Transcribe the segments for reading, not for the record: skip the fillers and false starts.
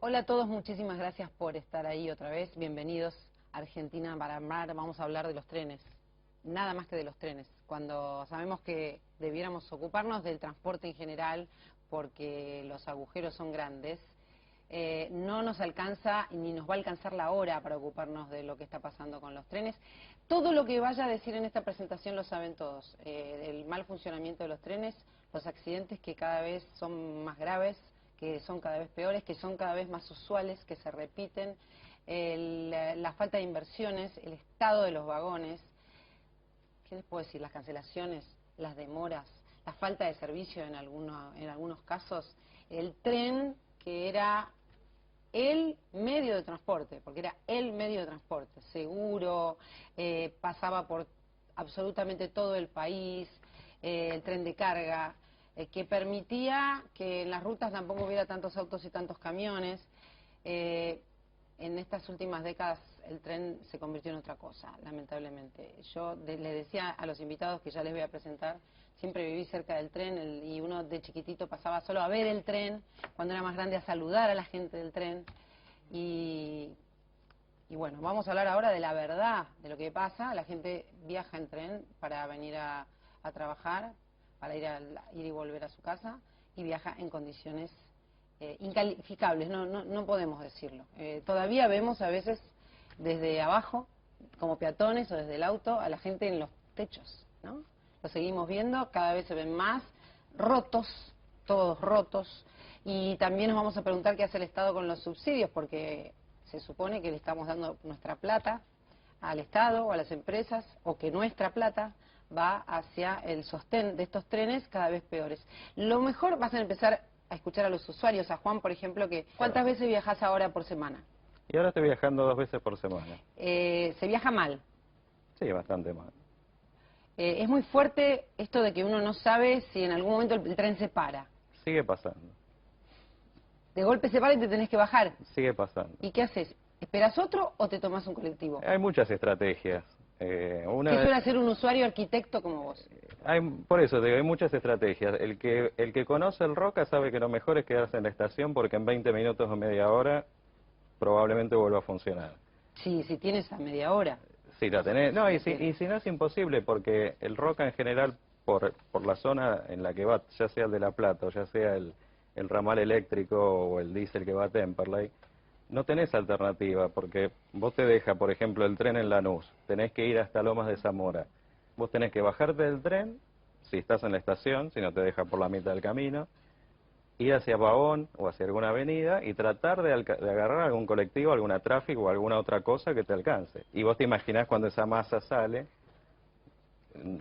Hola a todos, muchísimas gracias por estar ahí otra vez. Bienvenidos a Argentina para Amar. Vamos a hablar de los trenes, nada más que de los trenes. Cuando sabemos que debiéramos ocuparnos del transporte en general, porque los agujeros son grandes, no nos alcanza ni nos va a alcanzar la hora para ocuparnos de lo que está pasando con los trenes. Todo lo que vaya a decir en esta presentación lo saben todos. El mal funcionamiento de los trenes, los accidentes que cada vez son más graves, que son cada vez peores, que son cada vez más usuales, que se repiten, la falta de inversiones, el estado de los vagones, ¿qué les puedo decir? Las cancelaciones, las demoras, la falta de servicio en algunos casos, el tren que era el medio de transporte, porque era el medio de transporte, seguro, pasaba por absolutamente todo el país, el tren de carga, que permitía que en las rutas tampoco hubiera tantos autos y tantos camiones. En estas últimas décadas el tren se convirtió en otra cosa, lamentablemente. Yo le decía a los invitados que ya les voy a presentar, siempre viví cerca del tren y uno de chiquitito pasaba solo a ver el tren, cuando era más grande a saludar a la gente del tren. Y bueno, vamos a hablar ahora de la verdad, de lo que pasa. La gente viaja en tren para venir a trabajar, para ir y volver a su casa, y viaja en condiciones incalificables, no podemos decirlo. Todavía vemos a veces desde abajo, como peatones o desde el auto, a la gente en los techos, ¿no? Lo seguimos viendo, cada vez se ven más, rotos, todos rotos, y también nos vamos a preguntar qué hace el Estado con los subsidios, porque se supone que le estamos dando nuestra plata al Estado o a las empresas, o que nuestra plata va hacia el sostén de estos trenes cada vez peores. Lo mejor vas a empezar a escuchar a los usuarios, a Juan, por ejemplo, que ¿cuántas veces viajas ahora por semana? Y ahora estoy viajando 2 veces por semana. ¿Se viaja mal? Sí, bastante mal. Es muy fuerte esto de que uno no sabe si en algún momento el tren se para. Sigue pasando. De golpe se para y te tenés que bajar. Sigue pasando. ¿Y qué haces? ¿Esperas otro o te tomas un colectivo? Hay muchas estrategias. ¿Qué suele hacer un usuario arquitecto como vos? Por eso te digo, hay muchas estrategias. El que conoce el Roca sabe que lo mejor es quedarse en la estación porque en 20 minutos o media hora probablemente vuelva a funcionar. Sí, si tienes a media hora. Sí, la tenés. No, y si no es imposible porque el Roca en general, por la zona en la que va, ya sea el de La Plata o ya sea el ramal eléctrico o el diésel que va a Temperley, no tenés alternativa, porque vos te deja, por ejemplo, el tren en Lanús, tenés que ir hasta Lomas de Zamora, vos tenés que bajarte del tren, si estás en la estación, si no te deja por la mitad del camino, ir hacia Pavón o hacia alguna avenida y tratar de agarrar algún colectivo, alguna tráfico o alguna otra cosa que te alcance. Y vos te imaginás cuando esa masa sale,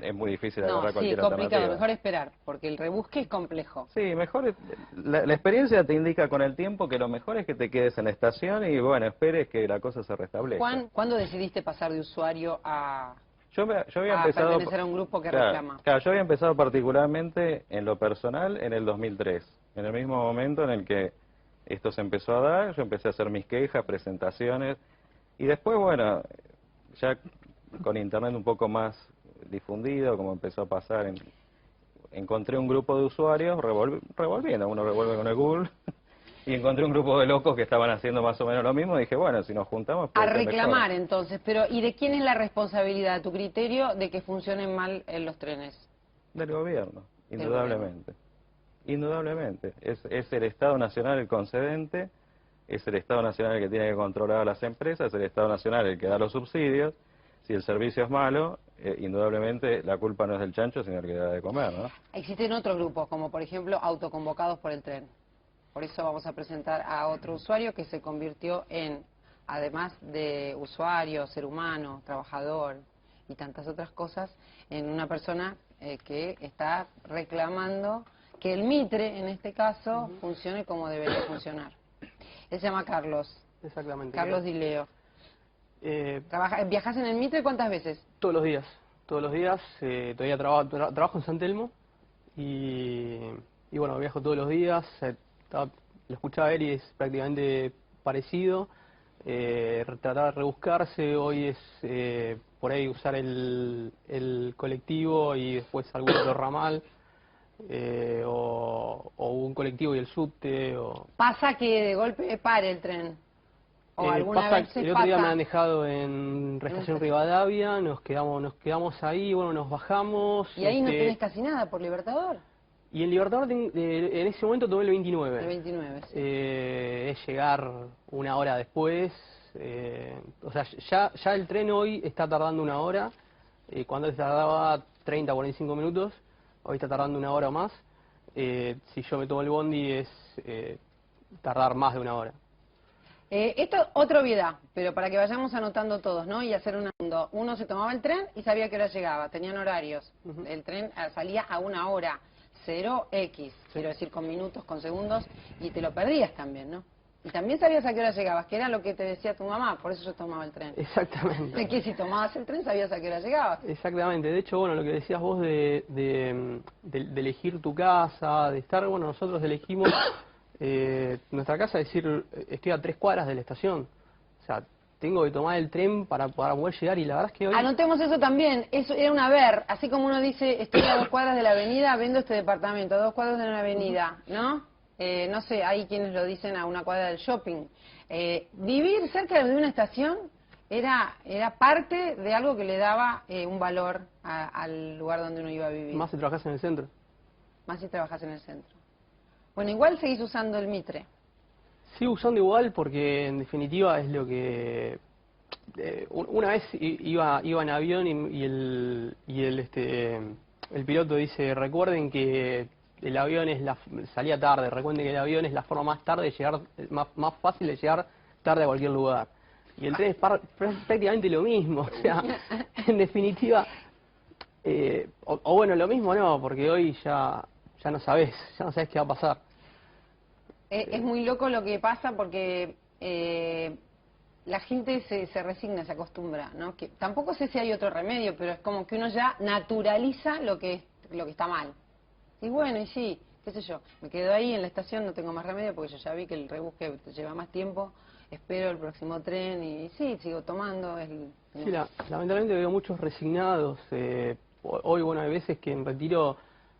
es muy difícil agarrar cualquier complicado, alternativa. mejor esperar, porque el rebusque es complejo. Sí, mejor, la experiencia te indica con el tiempo que lo mejor es que te quedes en la estación y bueno, esperes que la cosa se restablezca. Juan, ¿cuándo decidiste pasar de usuario a Yo había empezado, pertenecer a un grupo que reclama? Claro, yo había empezado particularmente en lo personal en el 2003, en el mismo momento en el que esto se empezó a dar, yo empecé a hacer mis quejas, presentaciones, y después, bueno, ya con internet un poco más difundido, como empezó a pasar, encontré un grupo de usuarios revolviendo, uno revuelve con el Google, y encontré un grupo de locos que estaban haciendo más o menos lo mismo, y dije, bueno, si nos juntamos... A reclamar entonces, pero ¿y de quién es la responsabilidad, a tu criterio, de que funcionen mal los trenes? Del gobierno, indudablemente. Indudablemente. Es el Estado Nacional el concedente, es el Estado Nacional el que tiene que controlar a las empresas, es el Estado Nacional el que da los subsidios. Si el servicio es malo, indudablemente la culpa no es del chancho, sino el que da de comer, ¿no? Existen otros grupos, como por ejemplo autoconvocados por el tren. Por eso vamos a presentar a otro usuario que se convirtió en, además de usuario, ser humano, trabajador y tantas otras cosas, en una persona que está reclamando que el Mitre, en este caso, funcione como debería funcionar. Él se llama Carlos. Exactamente. Carlos Dileo. ¿Viajás en el Mitre cuántas veces? Todos los días. Todos los días. Todavía trabajo en San Telmo. Y bueno, viajo todos los días. Lo escuchaba él y es prácticamente parecido. Tratar de rebuscarse. Hoy es por ahí usar el colectivo y después algún otro ramal. o un colectivo y el subte. ¿Pasa que de golpe pare el tren? ¿O alguna vez El otro día me han dejado en Estación Rivadavia, nos quedamos ahí, bueno, nos bajamos. ¿Y ahí no tenés casi nada por Libertador? Y en Libertador en ese momento tomé el 29. El 29, sí. Es llegar una hora después. O sea, ya el tren hoy está tardando una hora. Cuando tardaba 30, 45 minutos, hoy está tardando una hora o más. Si yo me tomo el bondi es tardar más de una hora. Esto otra obviedad, pero para que vayamos anotando todos, ¿no? Y hacer uno se tomaba el tren y sabía que hora llegaba, tenían horarios. El tren salía a una hora, 0x, quiero decir con minutos, con segundos, y te lo perdías también, ¿no? Y también sabías a qué hora llegabas, que era lo que te decía tu mamá, por eso yo tomaba el tren. Exactamente. Es que si tomabas el tren sabías a qué hora llegabas. Exactamente. De hecho, bueno, lo que decías vos de elegir tu casa, de estar, bueno, nosotros elegimos nuestra casa, es decir, estoy a 3 cuadras de la estación. O sea, tengo que tomar el tren para poder llegar y la verdad es que hoy... Anotemos eso también, eso era un haber, así como uno dice, estoy a 2 cuadras de la avenida, vendo este departamento, a 2 cuadras de una avenida, ¿no? No sé, hay quienes lo dicen a 1 cuadra del shopping. Vivir cerca de una estación era parte de algo que le daba un valor al lugar donde uno iba a vivir. Más si trabajas en el centro. Más si trabajas en el centro. Bueno, igual seguís usando el Mitre. Sigo usando igual porque en definitiva es lo que... una vez iba en avión y el piloto dice, recuerden que el avión salía tarde, recuerden que el avión es la forma más tarde de llegar, más fácil de llegar tarde a cualquier lugar. Y el tren es prácticamente lo mismo, o sea, en definitiva, o bueno, lo mismo no, porque hoy ya no sabés qué va a pasar. Es muy loco lo que pasa porque la gente se resigna, se acostumbra, ¿no? Que tampoco sé si hay otro remedio, pero es como que uno ya naturaliza lo que está mal. Y bueno, y sí, qué sé yo, me quedo ahí en la estación, no tengo más remedio porque yo ya vi que el rebusque lleva más tiempo, espero el próximo tren y sí, sigo tomando. Sí, lamentablemente veo muchos resignados. Hoy, bueno, hay veces que en retiro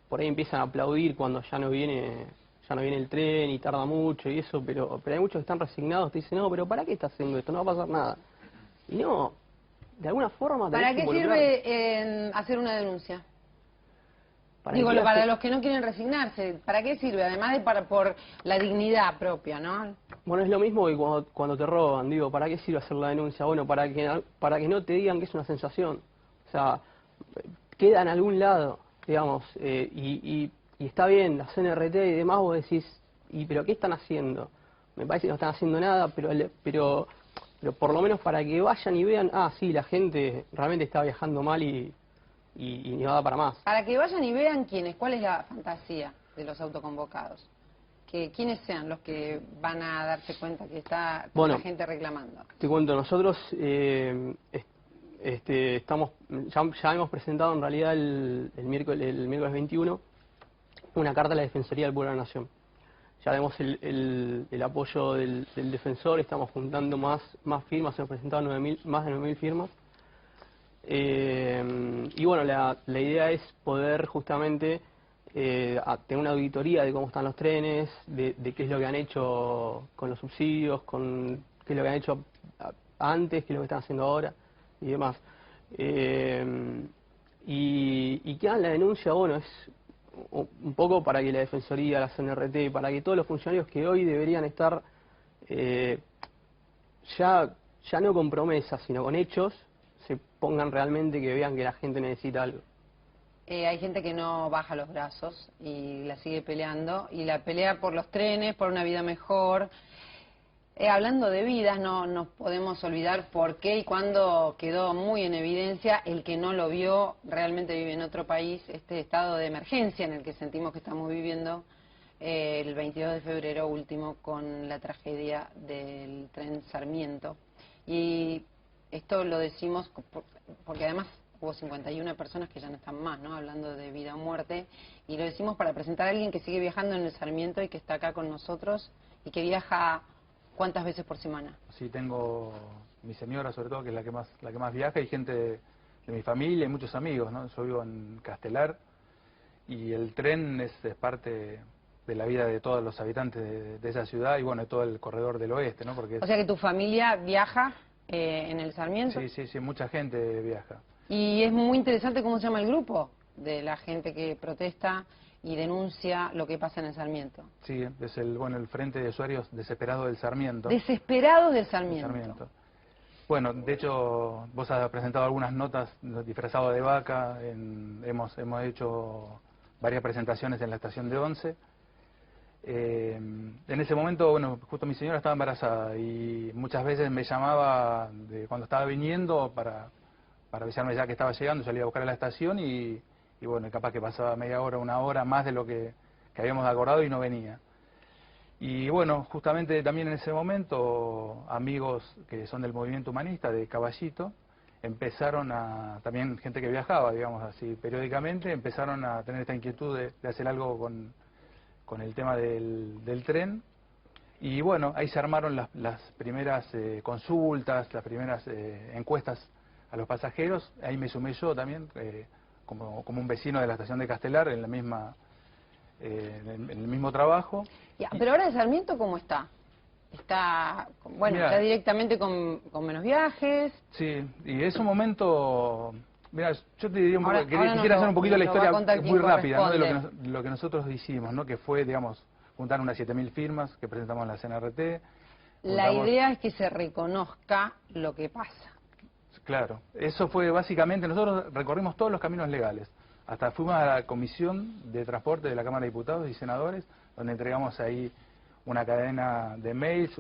por ahí empiezan a aplaudir cuando ya no viene el tren y tarda mucho y eso, pero hay muchos que están resignados, te dicen, no, pero ¿para qué estás haciendo esto? No va a pasar nada. Y no, de alguna forma... ¿Para qué sirve hacer una denuncia? Digo, para los que no quieren resignarse, ¿para qué sirve? Además de por la dignidad propia, ¿no? Bueno, es lo mismo que cuando te roban, digo, ¿para qué sirve hacer la denuncia? Bueno, para que no te digan que es una sensación. O sea, queda en algún lado, digamos, y está bien, la CNRT y demás, vos decís, ¿pero qué están haciendo? Me parece que no están haciendo nada, pero por lo menos para que vayan y vean, sí, la gente realmente está viajando mal y no da para más. Para que vayan y vean cuál es la fantasía de los autoconvocados. ¿Quiénes sean los que van a darse cuenta que está la gente reclamando? Te cuento, nosotros ya hemos presentado en realidad el miércoles 21 una carta a la Defensoría del Pueblo de la Nación. Ya vemos el apoyo del defensor, estamos juntando más firmas, hemos presentado más de 9.000 firmas. Y bueno, la idea es poder justamente tener una auditoría de cómo están los trenes, de qué es lo que han hecho con los subsidios, qué es lo que han hecho antes, qué es lo que están haciendo ahora y demás. Y que hagan la denuncia, bueno, es un poco para que la Defensoría, la CNRT, para que todos los funcionarios que hoy deberían estar ya no con promesas, sino con hechos, se pongan realmente, que vean que la gente necesita algo. Hay gente que no baja los brazos y la sigue peleando, y la pelea por los trenes, por una vida mejor. Hablando de vidas, no nos podemos olvidar por qué y cuándo quedó muy en evidencia el que no lo vio, realmente vive en otro país, este estado de emergencia en el que sentimos que estamos viviendo el 22 de febrero último con la tragedia del tren Sarmiento. Y esto lo decimos porque además hubo 51 personas que ya no están más, ¿no? Hablando de vida o muerte, y lo decimos para presentar a alguien que sigue viajando en el Sarmiento y que está acá con nosotros y que viaja... ¿Cuántas veces por semana? Sí, tengo mi señora sobre todo, que es la que más viaja, y gente de mi familia y muchos amigos, ¿no? Yo vivo en Castelar y el tren es parte de la vida de todos los habitantes de esa ciudad y bueno, de todo el corredor del oeste, ¿no? Porque O sea que tu familia viaja en el Sarmiento. sí, mucha gente viaja. Y es muy interesante cómo se llama el grupo de la gente que protesta y denuncia lo que pasa en el Sarmiento. Sí, es el Frente de Usuarios Desesperados del Sarmiento. Desesperados del Sarmiento. Bueno, de hecho, vos has presentado algunas notas disfrazadas de vaca, hemos hecho varias presentaciones en la estación de Once. En ese momento, bueno, justo mi señora estaba embarazada y muchas veces me llamaba cuando estaba viniendo para avisarme ya que estaba llegando, salía a buscar a la estación y bueno, capaz que pasaba media hora, una hora más de lo que habíamos acordado y no venía. Y bueno, justamente también en ese momento, amigos que son del movimiento humanista, de Caballito, empezaron también gente que viajaba, digamos así, periódicamente, empezaron a tener esta inquietud de hacer algo con el tema del tren. Y bueno, ahí se armaron las primeras consultas, las primeras encuestas a los pasajeros. Ahí me sumé yo también, como un vecino de la estación de Castelar, en el mismo trabajo. Ya, pero ahora el Sarmiento, ¿cómo está? Está, bueno, Mirá, está directamente con menos viajes. Sí, y es un momento... Mira, yo te diría Ahora quisiera hacer un poquito la nos va a historia contar muy quién rápida, ¿no? De corresponde. lo que nosotros hicimos, ¿no? Que fue, digamos, juntar unas 7.000 firmas que presentamos en la CNRT. La idea es que se reconozca lo que pasa. Claro, eso fue básicamente, nosotros recorrimos todos los caminos legales. Hasta fuimos a la Comisión de Transporte de la Cámara de Diputados y Senadores, donde entregamos ahí una cadena de mails,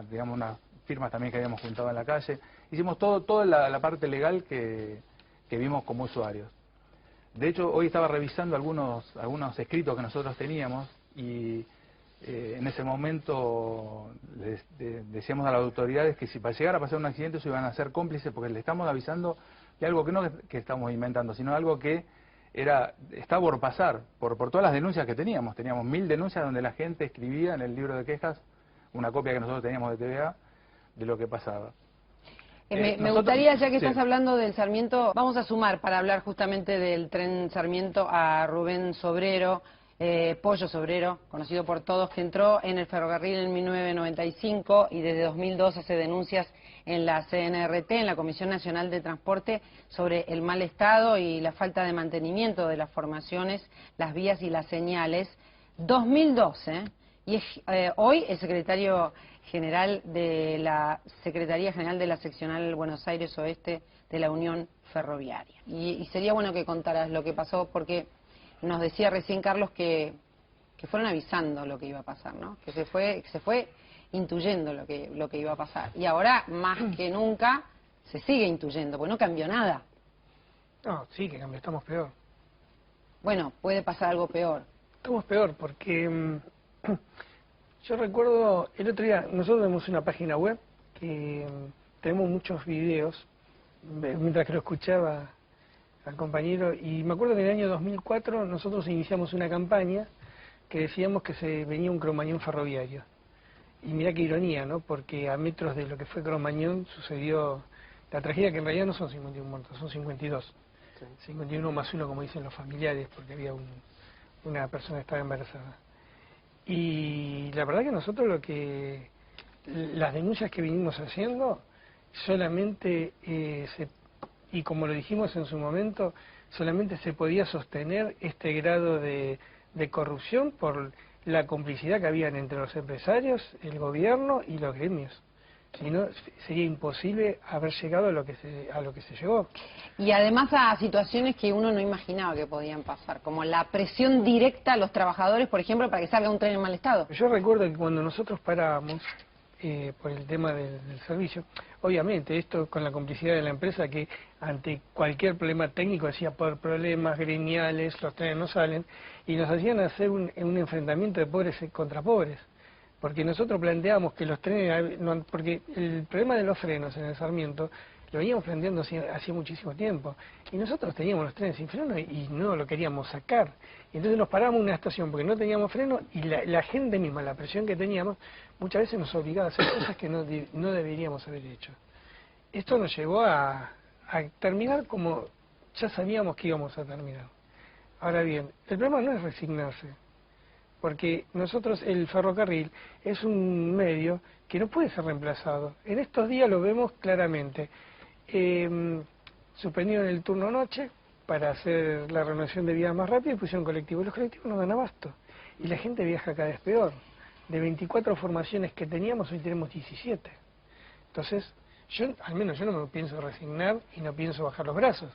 digamos, unas firmas también que habíamos juntado en la calle. Hicimos toda la parte legal que vimos como usuarios. De hecho, hoy estaba revisando algunos escritos que nosotros teníamos y en ese momento decíamos a las autoridades que si para llegar a pasar un accidente se iban a ser cómplices porque le estamos avisando de algo que no que estamos inventando, sino algo que estaba por pasar, por todas las denuncias que teníamos. Teníamos 1000 denuncias donde la gente escribía en el libro de quejas, una copia que nosotros teníamos de TVA, de lo que pasaba. Me gustaría, ya que sí. estás hablando del Sarmiento, vamos a sumar para hablar justamente del tren Sarmiento a Rubén Sobrero, Pollo Sobrero, conocido por todos, que entró en el ferrocarril en 1995 y desde 2002 hace denuncias en la CNRT, en la Comisión Nacional de Transporte, sobre el mal estado y la falta de mantenimiento de las formaciones, las vías y las señales. 2002, y hoy el secretario general de la Secretaría General de la Seccional Buenos Aires Oeste de la Unión Ferroviaria. Y sería bueno que contaras lo que pasó, porque nos decía recién Carlos que fueron avisando lo que iba a pasar, ¿no? Que se fue intuyendo lo que iba a pasar. Y ahora, más que nunca, se sigue intuyendo, porque no cambió nada. No, sí que cambió, estamos peor. Bueno, puede pasar algo peor. Estamos peor porque yo recuerdo el otro día, nosotros tenemos una página web que tenemos muchos videos, mientras que lo escuchaba al compañero, y me acuerdo que en el año 2004 nosotros iniciamos una campaña que decíamos que se venía un cromañón ferroviario. Y mirá qué ironía, ¿no? Porque a metros de lo que fue Cromañón sucedió la tragedia, que en realidad no son 51 muertos, son 52. Sí. 51 más 1, como dicen los familiares, porque había una persona que estaba embarazada. Y la verdad que nosotros las denuncias que vinimos haciendo, solamente, y como lo dijimos en su momento, solamente se podía sostener este grado de corrupción por la complicidad que habían entre los empresarios, el gobierno y los gremios. Si no, sería imposible haber llegado a lo que se llegó. Y además a situaciones que uno no imaginaba que podían pasar, como la presión directa a los trabajadores, por ejemplo, para que salga un tren en mal estado. Yo recuerdo que cuando nosotros parábamos por el tema del servicio, obviamente esto con la complicidad de la empresa, que ante cualquier problema técnico decía por problemas gremiales los trenes no salen, y nos hacían hacer un enfrentamiento de pobres contra pobres. Porque nosotros planteamos que los trenes, porque el problema de los frenos en el Sarmiento lo veníamos planteando hacía muchísimo tiempo, y nosotros teníamos los trenes sin freno y no lo queríamos sacar. Y entonces nos paramos en una estación porque no teníamos freno, y la gente misma, la presión que teníamos, muchas veces nos obligaba a hacer cosas que no deberíamos haber hecho. Esto nos llevó a terminar como ya sabíamos que íbamos a terminar. Ahora bien, el problema no es resignarse, porque nosotros, el ferrocarril es un medio que no puede ser reemplazado. En estos días lo vemos claramente. Suspendieron el turno noche para hacer la renovación de vías más rápida y pusieron colectivos. Los colectivos no dan abasto y la gente viaja cada vez peor. De 24 formaciones que teníamos, hoy tenemos 17. Entonces, al menos yo no me pienso resignar y no pienso bajar los brazos.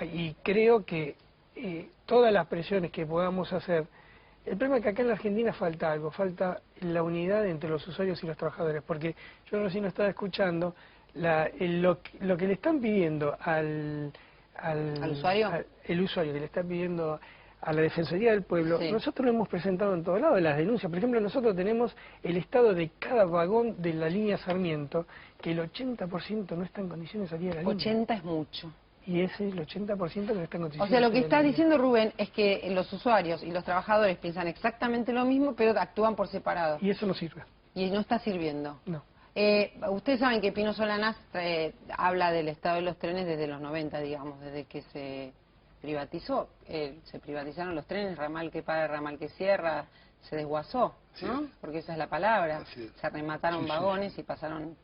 Y creo que todas las presiones que podamos hacer, el problema es que acá en la Argentina falta algo, falta la unidad entre los usuarios y los trabajadores, porque yo recién estaba escuchando lo que le están pidiendo al usuario, el usuario que le está pidiendo a la Defensoría del Pueblo. Sí. Nosotros lo hemos presentado en todos lados, las denuncias. Por ejemplo, nosotros tenemos el estado de cada vagón de la línea Sarmiento, que el 80% no está en condiciones de salir de la línea. 80 es mucho. Y ese es el 80% que no está en condiciones. O sea, lo que está diciendo Rubén es que los usuarios y los trabajadores piensan exactamente lo mismo, pero actúan por separado. Y eso no sirve. Y no está sirviendo. No. Ustedes saben que Pino Solanas habla del estado de los trenes desde los 90, digamos, desde que se privatizó. Se privatizaron los trenes, ramal que para, ramal que cierra, se desguazó, ¿no? Sí. Porque esa es la palabra. Se remataron vagones y pasaron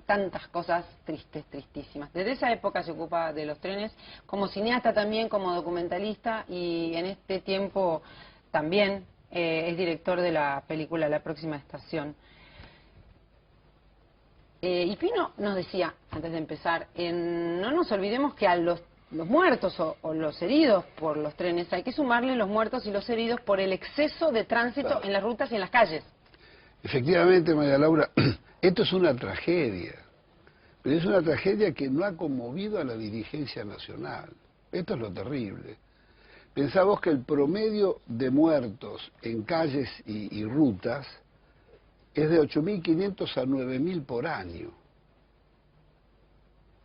tantas cosas tristes, tristísimas. Desde esa época se ocupa de los trenes, como cineasta también, como documentalista, y en este tiempo también es director de la película La Próxima Estación. Y Pino nos decía, antes de empezar, no nos olvidemos que a los muertos o los heridos por los trenes hay que sumarle los muertos y los heridos por el exceso de tránsito en las rutas y en las calles. Efectivamente, María Laura, esto es una tragedia, pero es una tragedia que no ha conmovido a la dirigencia nacional. Esto es lo terrible. Pensá vos que el promedio de muertos en calles y rutas es de 8.500 a 9.000 por año.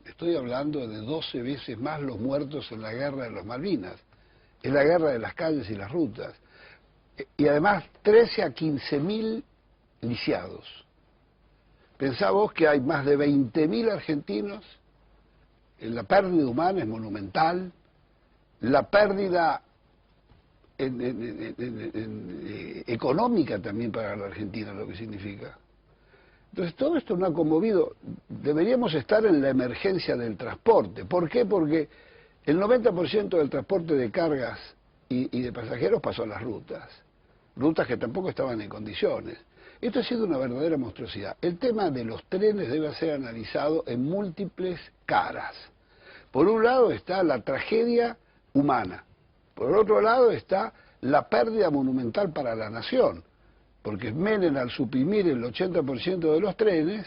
Estoy hablando de 12 veces más los muertos en la guerra de los Malvinas, en la guerra de las calles y las rutas. Y además 13 a 15.000 lisiados. Pensá vos que hay más de 20.000 argentinos, la pérdida humana es monumental, la pérdida económica también para la Argentina, lo que significa. Entonces todo esto no ha conmovido. Deberíamos estar en la emergencia del transporte. ¿Por qué? Porque el 90% del transporte de cargas y de pasajeros pasó a las rutas que tampoco estaban en condiciones. Esto ha sido una verdadera monstruosidad. El tema de los trenes debe ser analizado en múltiples caras. Por un lado está la tragedia humana, por otro lado está la pérdida monumental para la nación, porque Menem, al suprimir el 80% de los trenes,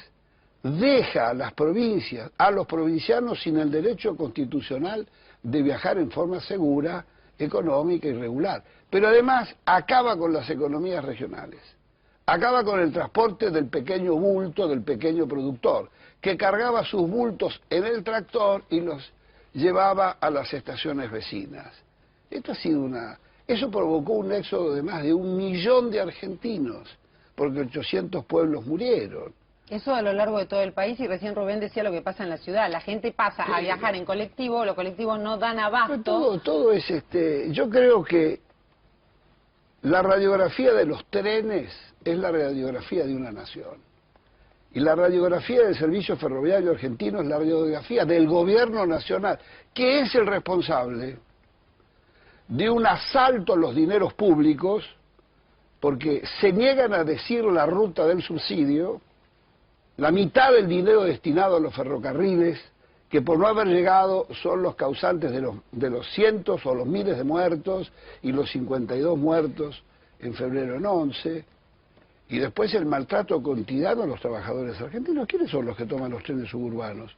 deja a las provincias, a los provincianos sin el derecho constitucional de viajar en forma segura, económica y regular. Pero además acaba con las economías regionales, acaba con el transporte del pequeño bulto, del pequeño productor, que cargaba sus bultos en el tractor y los llevaba a las estaciones vecinas. Esto ha sido Eso provocó un éxodo de más de 1 millón de argentinos, porque 800 pueblos murieron. Eso a lo largo de todo el país, y recién Rubén decía lo que pasa en la ciudad. La gente pasa a viajar en colectivo, los colectivos no dan abasto. Todo es yo creo que la radiografía de los trenes es la radiografía de una nación. Y la radiografía del servicio ferroviario argentino es la radiografía del gobierno nacional, que es el responsable de un asalto a los dineros públicos, porque se niegan a decir la ruta del subsidio, la mitad del dinero destinado a los ferrocarriles, que por no haber llegado son los causantes de los cientos o los miles de muertos y los 52 muertos en febrero en 11, y después el maltrato cotidiano a los trabajadores argentinos. ¿Quiénes son los que toman los trenes suburbanos?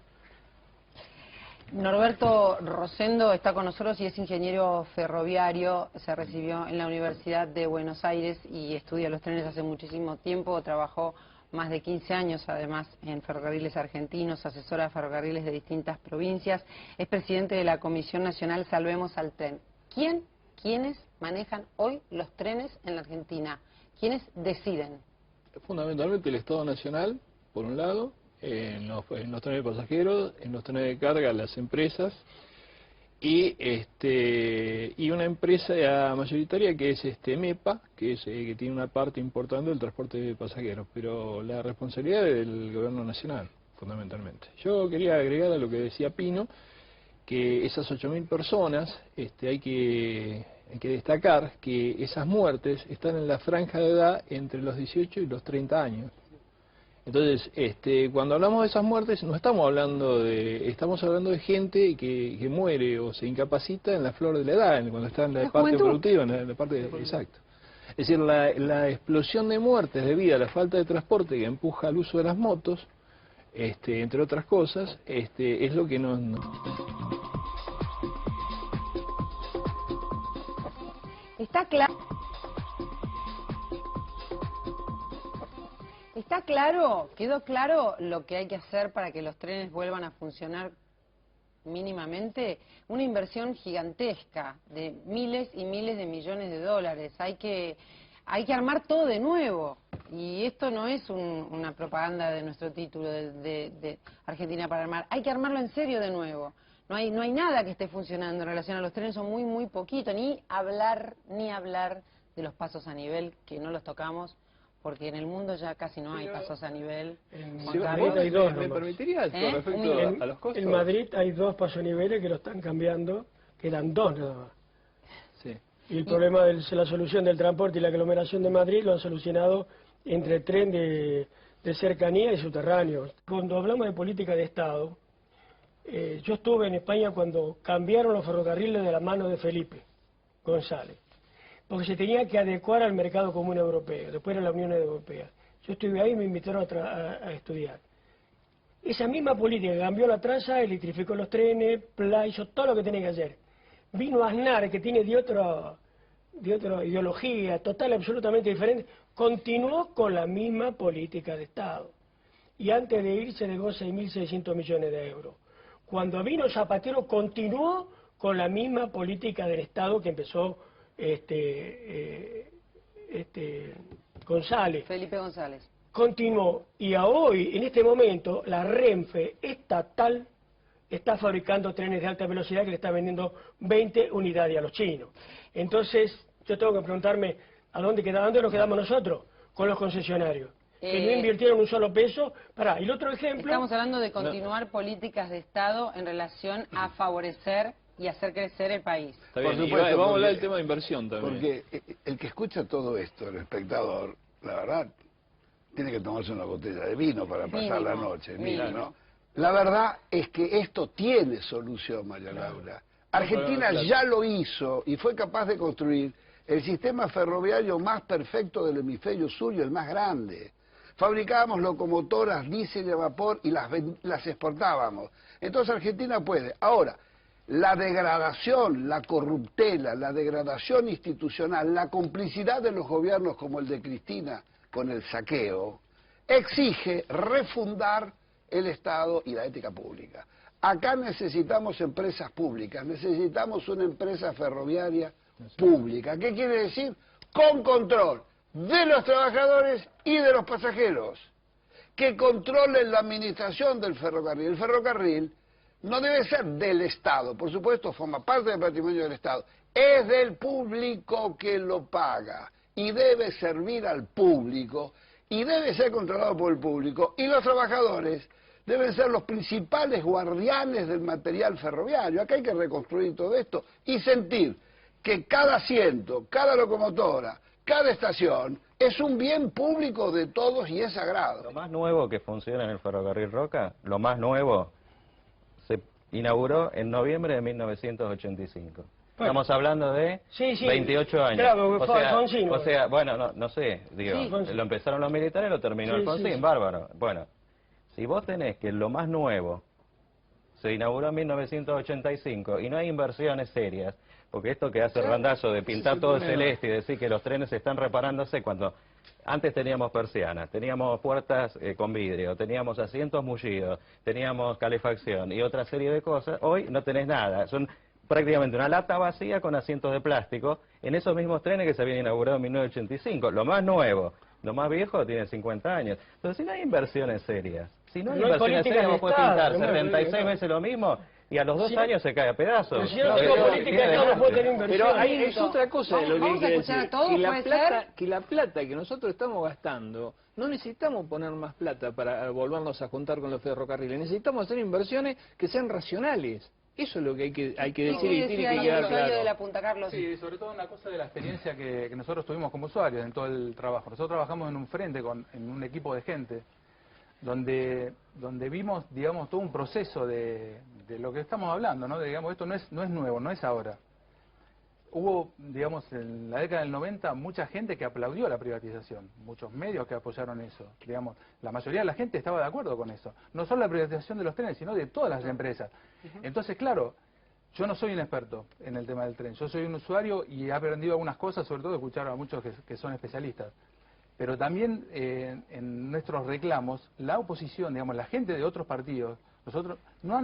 Norberto Rosendo está con nosotros y es ingeniero ferroviario, se recibió en la Universidad de Buenos Aires y estudia los trenes hace muchísimo tiempo, trabajó más de 15 años además en ferrocarriles argentinos, asesora de ferrocarriles de distintas provincias, es presidente de la Comisión Nacional Salvemos al Tren. ¿Quiénes manejan hoy los trenes en la Argentina? ¿Quiénes deciden? Fundamentalmente el Estado Nacional, por un lado, en los trenes de pasajeros, en los trenes de carga las empresas y una empresa mayoritaria que es MEPA, que tiene una parte importante del transporte de pasajeros, pero la responsabilidad es del gobierno nacional, fundamentalmente. Yo quería agregar a lo que decía Pino, que esas 8.000 personas, hay que destacar que esas muertes están en la franja de edad entre los 18 y los 30 años. Entonces, cuando hablamos de esas muertes, no estamos hablando de gente que muere o se incapacita en la flor de la edad, cuando está en la parte productiva, en la parte exacto. Es decir, la explosión de muertes debido a la falta de transporte que empuja al uso de las motos, entre otras cosas, es lo que nos... Está claro, quedó claro lo que hay que hacer para que los trenes vuelvan a funcionar mínimamente. Una inversión gigantesca de miles y miles de millones de dólares. Hay que armar todo de nuevo. Y esto no es una propaganda de nuestro título de Argentina para armar. Hay que armarlo en serio de nuevo. No hay nada que esté funcionando en relación a los trenes, son muy poquito. Ni hablar de los pasos a nivel, que no los tocamos. Porque en el mundo ya casi no hay pasos a nivel. En Madrid hay dos. ¿Me permitirías con respecto a los costos? En Madrid hay dos pasos a niveles que lo están cambiando, quedan dos nada más. Sí. Y el problema de la solución del transporte y la aglomeración de Madrid lo han solucionado entre tren de cercanía y subterráneo. Cuando hablamos de política de Estado, yo estuve en España cuando cambiaron los ferrocarriles de la mano de Felipe González, porque se tenía que adecuar al mercado común europeo, después era la Unión Europea. Yo estuve ahí y me invitaron a estudiar. Esa misma política que cambió la traza, electrificó los trenes, hizo todo lo que tenía que hacer. Vino Aznar, que tiene de otra ideología total, absolutamente diferente, continuó con la misma política de Estado. Y antes de irse negó 6.600 millones de euros. Cuando vino Zapatero, continuó con la misma política del Estado que empezó González. Felipe González. Continuó, y a hoy, en este momento, la Renfe estatal está fabricando trenes de alta velocidad que le está vendiendo 20 unidades a los chinos. Entonces, yo tengo que preguntarme, ¿a dónde nos quedamos nosotros? Con los concesionarios. Que no invirtieron un solo peso. Y el otro ejemplo... Estamos hablando de continuar políticas de Estado en relación a favorecer y hacer crecer el país. Está bien, y vamos a hablar del tema de inversión también. Porque el que escucha todo esto, el espectador, la verdad, tiene que tomarse una botella de vino para pasar la noche. ¿No? La verdad es que esto tiene solución, María Laura. Argentina ya lo hizo y fue capaz de construir el sistema ferroviario más perfecto del hemisferio sur y el más grande. Fabricábamos locomotoras diésel y a vapor y las exportábamos. Entonces Argentina puede. Ahora, la degradación, la corruptela, la degradación institucional, la complicidad de los gobiernos como el de Cristina con el saqueo, exige refundar el Estado y la ética pública. Acá necesitamos empresas públicas, necesitamos una empresa ferroviaria pública. ¿Qué quiere decir? Con control de los trabajadores y de los pasajeros, que controlen la administración del ferrocarril. El ferrocarril no debe ser del Estado, por supuesto forma parte del patrimonio del Estado, es del público que lo paga y debe servir al público y debe ser controlado por el público, y los trabajadores deben ser los principales guardianes del material ferroviario. Acá hay que reconstruir todo esto y sentir que cada asiento, cada locomotora, cada estación es un bien público de todos y es sagrado. Lo más nuevo que funciona en el ferrocarril Roca, lo más nuevo, se inauguró en noviembre de 1985. Estamos hablando de 28 años. Claro, fue Alfonsín. O sea, bueno, no sé, digo, lo empezaron los militares, lo terminó Alfonsín, bárbaro. Bueno, si vos tenés que lo más nuevo se inauguró en 1985 y no hay inversiones serias, porque esto que hace Randazzo de pintar todo celeste y decir que los trenes están reparándose cuando antes teníamos persianas, teníamos puertas con vidrio, teníamos asientos mullidos, teníamos calefacción y otra serie de cosas, hoy no tenés nada, son prácticamente una lata vacía con asientos de plástico en esos mismos trenes que se habían inaugurado en 1985, lo más nuevo. Lo más viejo tiene 50 años. Entonces, si no hay inversiones serias, si no hay inversiones serias, vos podés pintar 76 veces lo mismo y a los 2 años se cae a pedazos. Pero si yo no tengo política, yo no puedo tener inversión. Pero ahí es otra cosa de lo que hay Vamos a que escuchar decir. a todos, Que la plata que nosotros estamos gastando, no necesitamos poner más plata para volvernos a juntar con los ferrocarriles. Necesitamos hacer inversiones que sean racionales. Eso es lo que hay que decir y tiene que quedar claro. De la Punta Carlos? Sí, sobre todo una cosa de la experiencia que nosotros tuvimos como usuarios en todo el trabajo. Nosotros trabajamos en un frente, en un equipo de gente, donde vimos, digamos, todo un proceso de lo que estamos hablando, ¿no? Digamos, esto no es nuevo, no es ahora. Hubo, digamos, en la década del 90 mucha gente que aplaudió la privatización, muchos medios que apoyaron eso, digamos, la mayoría de la gente estaba de acuerdo con eso, no solo la privatización de los trenes, sino de todas las empresas. Entonces, claro, yo no soy un experto en el tema del tren, yo soy un usuario y he aprendido algunas cosas, sobre todo de escuchar a muchos que son especialistas. Pero también en nuestros reclamos, la oposición, digamos, la gente de otros partidos, nosotros no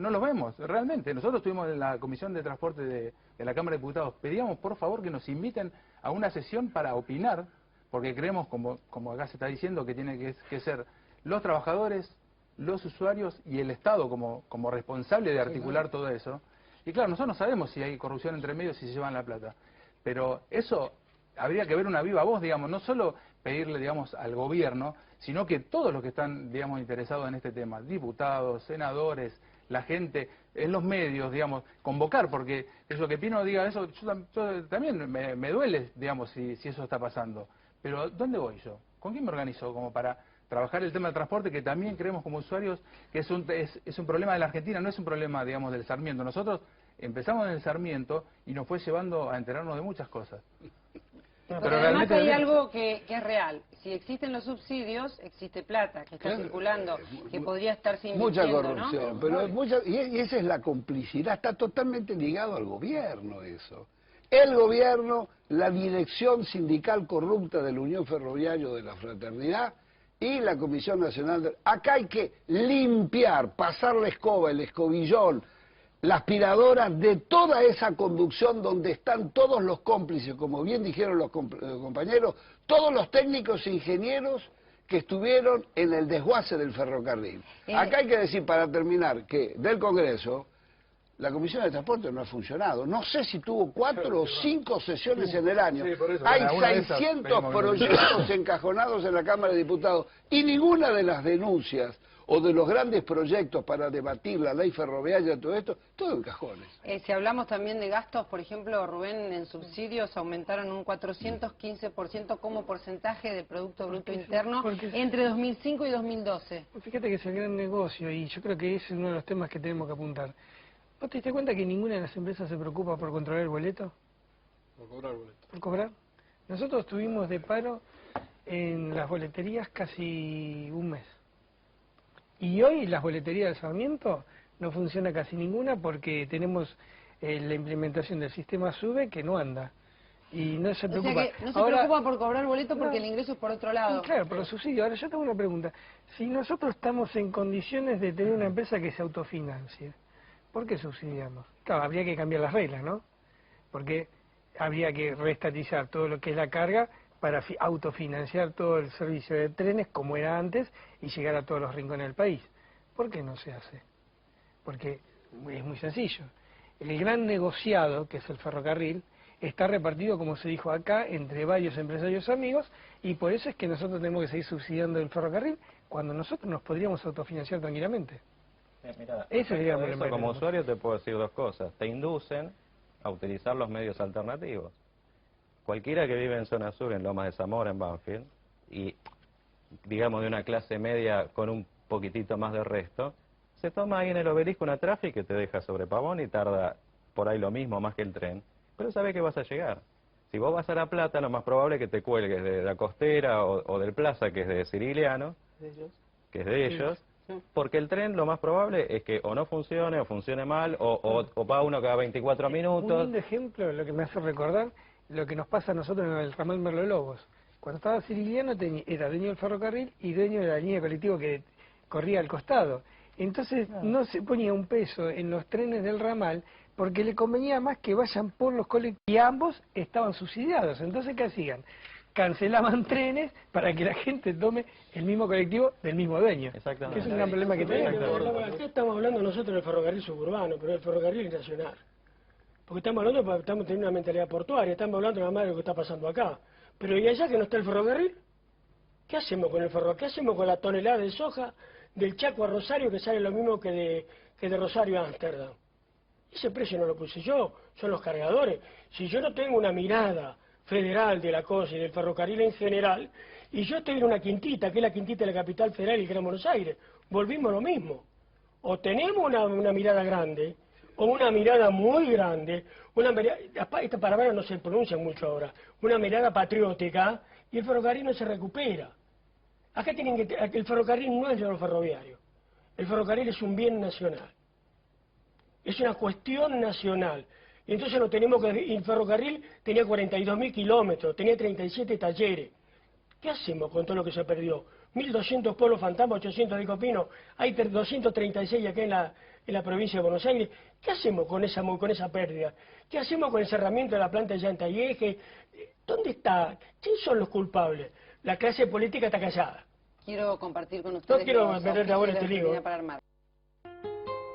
lo vemos realmente. Nosotros estuvimos en la Comisión de Transporte de la Cámara de Diputados, pedíamos por favor que nos inviten a una sesión para opinar, porque creemos, como acá se está diciendo, que tiene que ser los trabajadores, los usuarios y el Estado como responsable de articular todo eso. Y claro, nosotros no sabemos si hay corrupción entre medios y si se llevan la plata, pero eso habría que ver una viva voz, digamos, no solo pedirle, digamos, al gobierno, sino que todos los que están, digamos, interesados en este tema, diputados, senadores, la gente, en los medios, digamos, convocar, porque eso que Pino diga eso, yo también me duele, digamos, si eso está pasando. Pero ¿dónde voy yo? ¿Con quién me organizo como para trabajar el tema del transporte, que también creemos como usuarios que es un problema de la Argentina, no es un problema, digamos, del Sarmiento? Nosotros empezamos en el Sarmiento y nos fue llevando a enterarnos de muchas cosas. Pero además hay algo que es real. Si existen los subsidios, existe plata que está circulando, que podría estarse invirtiendo, mucha corrupción, ¿no? pero y esa es la complicidad, está totalmente ligado al gobierno eso. El gobierno, la dirección sindical corrupta de la Unión Ferroviaria de la Fraternidad y la Comisión Nacional. Acá hay que limpiar, pasar la escoba, el escobillón, la aspiradora de toda esa conducción donde están todos los cómplices, como bien dijeron los compañeros, todos los técnicos e ingenieros que estuvieron en el desguace del ferrocarril. Acá hay que decir, para terminar, que del Congreso, la Comisión de Transporte no ha funcionado. No sé si tuvo 4 o 5 sesiones en el año. Sí, hay 600 proyectos encajonados en la Cámara de Diputados y ninguna de las denuncias o de los grandes proyectos para debatir la ley ferroviaria, todo esto, todo en cajones. Si hablamos también de gastos, por ejemplo, Rubén, en subsidios aumentaron un 415% como porcentaje del Producto Bruto Interno entre 2005 y 2012. Fíjate que es el gran negocio y yo creo que ese es uno de los temas que tenemos que apuntar. ¿Vos te diste cuenta que ninguna de las empresas se preocupa por controlar el boleto? Por cobrar boleto. ¿Por cobrar? Nosotros estuvimos de paro en las boleterías casi un mes. Y hoy las boleterías del Sarmiento no funciona casi ninguna porque tenemos la implementación del sistema SUBE que no anda. Y no se preocupa. O sea que no se preocupa por cobrar boleto porque el ingreso es por otro lado. Claro, por los subsidios. Ahora yo tengo una pregunta. Si nosotros estamos en condiciones de tener una empresa que se autofinancie, ¿por qué subsidiamos? Claro, habría que cambiar las reglas, ¿no? Porque habría que reestatizar todo lo que es la carga para autofinanciar todo el servicio de trenes como era antes y llegar a todos los rincones del país. ¿Por qué no se hace? Porque es muy sencillo. El gran negociado, que es el ferrocarril, está repartido, como se dijo acá, entre varios empresarios amigos, y por eso es que nosotros tenemos que seguir subsidiando el ferrocarril cuando nosotros nos podríamos autofinanciar tranquilamente. Mira, eso, como usuario te puedo decir 2 cosas. Te inducen a utilizar los medios alternativos. Cualquiera que vive en zona sur, en Lomas de Zamora, en Banfield, y digamos de una clase media con un poquitito más de resto, se toma ahí en el Obelisco una tráfico que te deja sobre Pavón y tarda por ahí lo mismo, más que el tren, pero sabes que vas a llegar. Si vos vas a La Plata, lo más probable es que te cuelgues de la Costera o del Plaza, que es de Ciriliano, que es de ellos, porque el tren lo más probable es que o no funcione, o funcione mal, o va uno cada 24 minutos. Un lindo ejemplo, lo que me hace recordar, lo que nos pasa a nosotros en el ramal Merlo Lobos. Cuando estaba Ciriliano era dueño del ferrocarril y dueño de la línea de colectivo que corría al costado. Entonces no se ponía un peso en los trenes del ramal porque le convenía más que vayan por los colectivos y ambos estaban subsidiados. Entonces, ¿qué hacían? cancelaban trenes para que la gente tome el mismo colectivo del mismo dueño. Exactamente. Que es un gran problema que tenemos. Acá estamos hablando nosotros del ferrocarril suburbano, pero el ferrocarril es nacional. Porque estamos teniendo una mentalidad portuaria, estamos hablando nada más de lo que está pasando acá. Pero ¿y allá que no está el ferrocarril? ¿Qué hacemos con el ferrocarril? ¿Qué hacemos con la tonelada de soja del Chaco a Rosario que sale lo mismo que de Rosario a Ámsterdam? Ese precio no lo puse yo, son los cargadores. Si yo no tengo una mirada federal de la cosa y del ferrocarril en general, y yo estoy en una quintita, que es la quintita de la capital federal y Gran Buenos Aires, volvimos a lo mismo. O tenemos una mirada grande, o una mirada muy grande, esta palabra no se pronuncia mucho ahora, una mirada patriótica, y el ferrocarril no se recupera. Acá el ferrocarril no es lo ferroviario, el ferrocarril es un bien nacional, es una cuestión nacional. Y entonces lo tenemos que... El ferrocarril tenía 42.000 kilómetros, tenía 37 talleres. ¿Qué hacemos con todo lo que se perdió? 1.200 pueblos fantasmas, 800 de Copino, hay 236 acá en la provincia de Buenos Aires. ¿Qué hacemos con esa pérdida? ¿Qué hacemos con el cerramiento de la planta de llanta y eje? ¿Dónde está? ¿Quién son los culpables? La clase política está callada. Quiero compartir con ustedes... No quiero meterte ahora este lío. Para armar.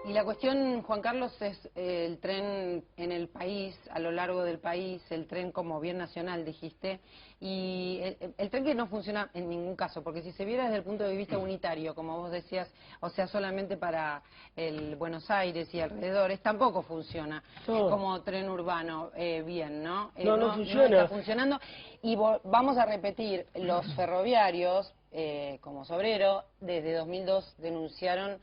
Y la cuestión, Juan Carlos, es el tren en el país, a lo largo del país, el tren como bien nacional, dijiste, y el tren que no funciona en ningún caso, porque si se viera desde el punto de vista unitario, como vos decías, o sea, solamente para el Buenos Aires y alrededores, tampoco funciona como tren urbano bien, ¿no? No funciona. No está funcionando, y vamos a repetir, los ferroviarios, como Sobrero, desde 2002 denunciaron...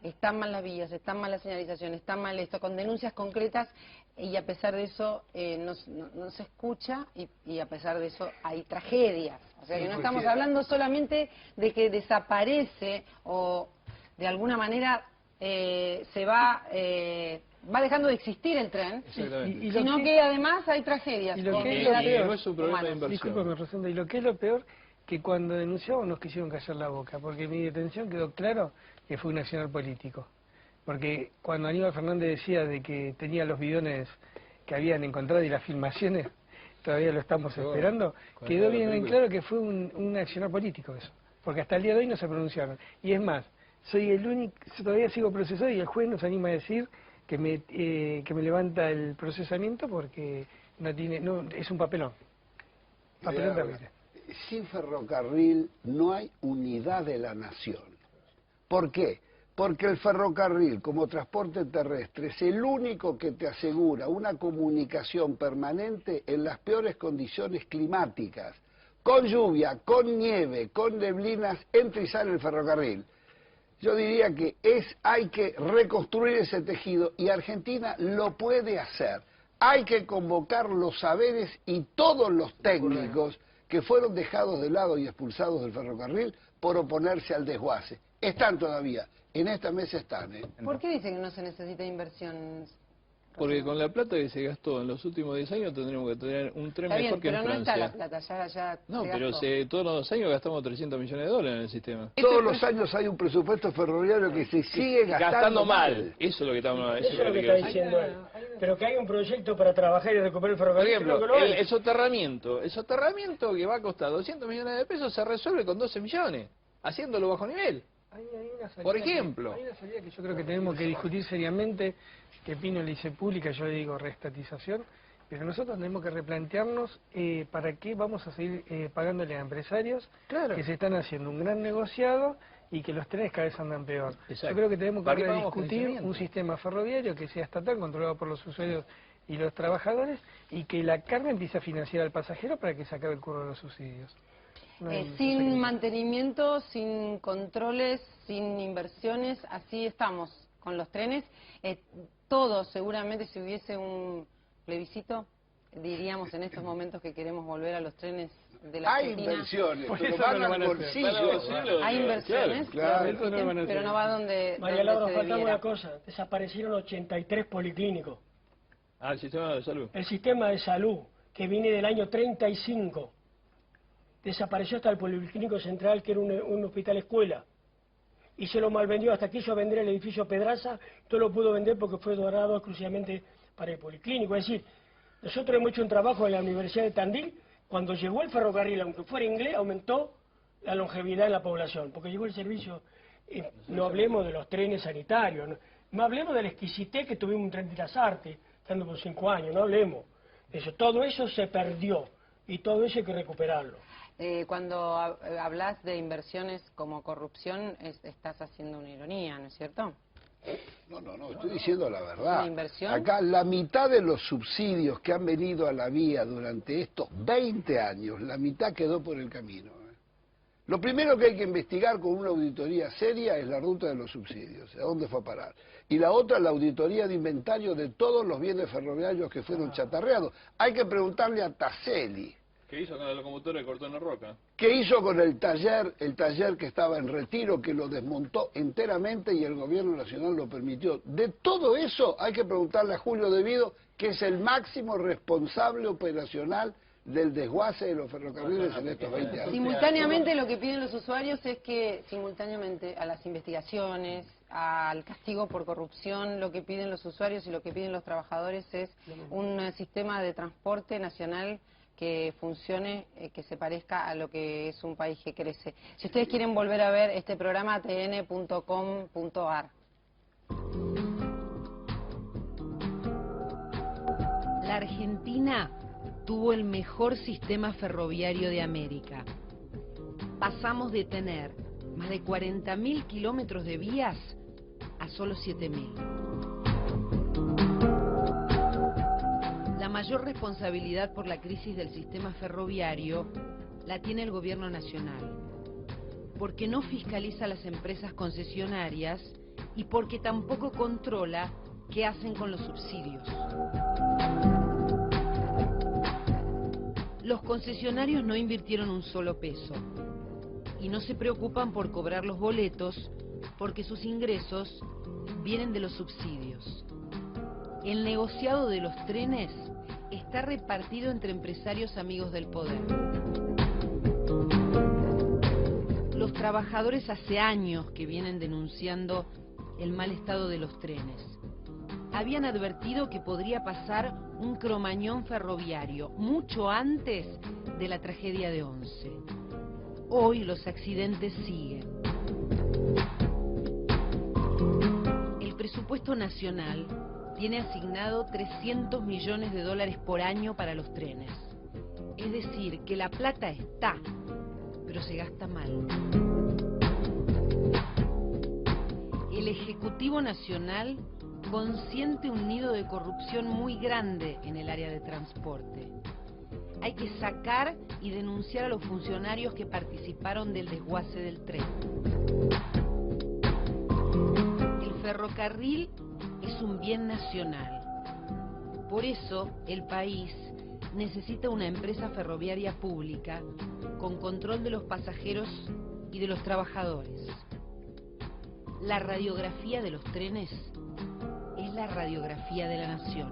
Están mal las vías, están mal la señalización, están mal esto, con denuncias concretas, y a pesar de eso no se escucha, y a pesar de eso hay tragedias. O sea que no estamos hablando solamente de que desaparece o de alguna manera se va dejando de existir el tren, sino que además hay tragedias. Y lo que es lo peor, no es un problema de inversión. Discúlpame, Rosenda, y lo que es lo peor, que cuando denunciamos nos quisieron callar la boca, porque mi detención quedó claro que fue un accionar político. Porque cuando Aníbal Fernández decía de que tenía los bidones que habían encontrado y las filmaciones, todavía lo estamos esperando, quedó bien en claro que fue un accionar político eso. Porque hasta el día de hoy no se pronunciaron. Y es más, soy el único, todavía sigo procesado y el juez nos anima a decir que me levanta el procesamiento porque es un papelón. Papelón terrible. Sin ferrocarril no hay unidad de la nación. ¿Por qué? Porque el ferrocarril como transporte terrestre es el único que te asegura una comunicación permanente en las peores condiciones climáticas. Con lluvia, con nieve, con neblinas, entra y sale el ferrocarril. Yo diría que hay que reconstruir ese tejido y Argentina lo puede hacer. Hay que convocar los saberes y todos los técnicos que fueron dejados de lado y expulsados del ferrocarril por oponerse al desguace. Están todavía, en esta mesa están. ¿Por qué dicen que no se necesita inversión? Porque con la plata que se gastó en los últimos 10 años tendremos que tener un tren mejor que en Francia. Pero no está la plata, ya no, se pero gastó. todos los años gastamos 300 millones de dólares en el sistema. Todos los años hay un presupuesto ferroviario que se sigue gastando mal. Eso es lo que estamos Eso es lo que está diciendo él. Pero que hay un proyecto para trabajar y recuperar el ferrocarril. Por ejemplo, el soterramiento que va a costar 200 millones de pesos se resuelve con 12 millones, haciéndolo bajo nivel. Hay una salida Por ejemplo. Hay una salida que yo creo que tenemos que discutir seriamente, que Pino le dice pública, yo le digo reestatización, pero nosotros tenemos que replantearnos para qué vamos a seguir pagándole a empresarios que se están haciendo un gran negociado y que los trenes cada vez andan peor. Exacto. Yo creo que tenemos que discutir un sistema ferroviario que sea estatal, controlado por los usuarios y los trabajadores, y que la carga empiece a financiar al pasajero para que se acabe el curro de los subsidios. Sin mantenimiento, sin controles, sin inversiones, así estamos con los trenes. Todos, seguramente, si hubiese un plebiscito, diríamos en estos momentos que queremos volver a los trenes de la Argentina. Hay inversiones, pero eso van no lo al van a hacer. bolsillo. Hay inversiones, claro. pero no va donde María Laura, se faltaba debiera. una cosa, desaparecieron 83 policlínicos. El sistema de salud. El sistema de salud, que viene del año 35, desapareció hasta el Policlínico Central, que era un hospital escuela, y se lo malvendió, hasta quiso vender el edificio Pedraza, todo lo pudo vender porque fue donado exclusivamente para el Policlínico. Es decir, nosotros hemos hecho un trabajo en la Universidad de Tandil Cuando llegó el ferrocarril, aunque fuera inglés, aumentó la longevidad de la población, porque llegó el servicio. No hablemos de los trenes sanitarios, no hablemos de la exquisitez que tuvimos un tren de las Artes, estando por 5 años, no hablemos de eso. Todo eso se perdió y todo eso hay que recuperarlo. Cuando hablas de inversiones como corrupción, estás haciendo una ironía, ¿no es cierto? No, estoy diciendo la verdad. ¿Una inversión? Acá la mitad de los subsidios que han venido a la vía durante estos 20 años, la mitad quedó por el camino. Lo primero que hay que investigar con una auditoría seria es la ruta de los subsidios, a dónde fue a parar. Y la otra, la auditoría de inventario de todos los bienes ferroviarios que fueron chatarreados. Hay que preguntarle a Taselli. ¿Qué hizo con la locomotora que cortó en la roca? ¿Qué hizo con el taller que estaba en retiro, que lo desmontó enteramente y el gobierno nacional lo permitió? De todo eso hay que preguntarle a Julio De Vido, que es el máximo responsable operacional del desguace de los ferrocarriles en estos 20 años. Simultáneamente lo que piden los usuarios es que, simultáneamente a las investigaciones, al castigo por corrupción, lo que piden los usuarios y lo que piden los trabajadores es un sistema de transporte nacional que funcione, que se parezca a lo que es un país que crece. Si ustedes quieren volver a ver este programa, tn.com.ar. La Argentina tuvo el mejor sistema ferroviario de América. Pasamos de tener más de 40.000 kilómetros de vías a solo 7.000. La mayor responsabilidad por la crisis del sistema ferroviario la tiene el gobierno nacional, porque no fiscaliza a las empresas concesionarias y porque tampoco controla qué hacen con los subsidios. Los concesionarios no invirtieron un solo peso y no se preocupan por cobrar los boletos porque sus ingresos vienen de los subsidios. El negociado de los trenes está repartido entre empresarios amigos del poder. Los trabajadores hace años que vienen denunciando el mal estado de los trenes. Habían advertido que podría pasar un cromañón ferroviario mucho antes de la tragedia de Once. Hoy los accidentes siguen. El presupuesto nacional tiene asignado 300 millones de dólares por año para los trenes. Es decir, que la plata está, pero se gasta mal. El Ejecutivo Nacional consiente un nido de corrupción muy grande en el área de transporte. Hay que sacar y denunciar a los funcionarios que participaron del desguace del tren. El ferrocarril es un bien nacional. Por eso, el país necesita una empresa ferroviaria pública con control de los pasajeros y de los trabajadores. La radiografía de los trenes es la radiografía de la nación.